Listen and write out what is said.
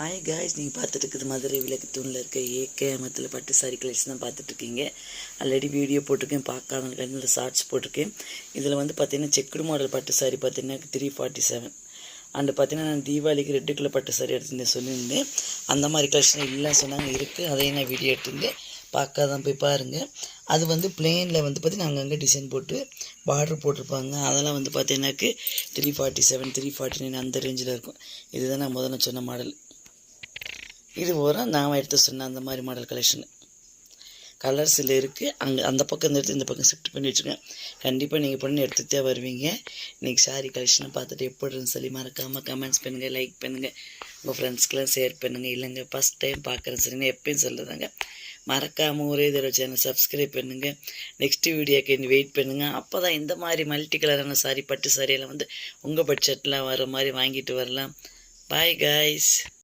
Hi guys, நீங்கள் பார்த்துட்டு இருக்குது மதுரை விளக்கு தூணில் இருக்க ஏகேமத்தில் பட்டு சாரி கலெக்ஷன் தான் பார்த்துட்ருக்கீங்க. ஆல்ரெடி வீடியோ போட்டிருக்கேன், பார்க்காத ஷார்ட்ஸ் போட்டிருக்கேன். இதில் வந்து பார்த்தீங்கன்னா செக்குடு மாடல் பட்டு சாரி பார்த்தீங்கன்னா 347 அண்டு பார்த்தீங்கன்னா நான் தீபாவளிக்கு ரெட்டு கலர் பட்டு சாரி எடுத்துருந்தேன் சொல்லியிருந்தேன். அந்த மாதிரி கலெக்ஷன் இல்லை சொன்னாங்க, இருக்குது. அதையும் நான் வீடியோ எடுத்துருந்தேன், பார்க்காதான் போய் பாருங்கள். அது வந்து பிளெயினில் வந்து பார்த்தீங்கன்னா அங்கங்கே டிசைன் போட்டு பார்டர் போட்டிருப்பாங்க. அதெல்லாம் வந்து பார்த்தீங்கன்னாக்கு 347 349 அந்த ரேஞ்சில் இருக்கும். இதுதான் நான் முதல்ல சொன்ன மாடல். இது பூரா நான் எடுத்து சொன்ன அந்த மாதிரி மாடல் கலெக்ஷனு. கலர்ஸில் இருக்குது. அங்கே அந்த பக்கம் எடுத்து இந்த பக்கம் ஷிஃப்ட் பண்ணி வச்சுருக்கேன். கண்டிப்பாக நீங்கள் பொண்ணு எடுத்துகிட்டே வருவீங்க. இன்றைக்கி சாரி கலெக்ஷனை பார்த்துட்டு எப்படின்னு சொல்லி மறக்காமல் கமெண்ட்ஸ் பண்ணுங்கள், லைக் பண்ணுங்கள், உங்கள் ஃப்ரெண்ட்ஸ்க்கெலாம் ஷேர் பண்ணுங்கள். இல்லைங்க ஃபஸ்ட் டைம் பார்க்குறேன் சரிங்க, எப்பயும் சொல்லுதாங்க. மறக்காமல் ஒரே தடவை சேனல் சப்ஸ்கிரைப் பண்ணுங்கள். நெக்ஸ்ட்டு வீடியோக்கு இன்னும் வெயிட் பண்ணுங்கள். அப்போ தான் இந்த மாதிரி மல்டி கலரான சாரி பட்டு சாரியெல்லாம் வந்து உங்கள் பட்ஜெட்டில் வர மாதிரி வாங்கிட்டு வரலாம். Bye guys.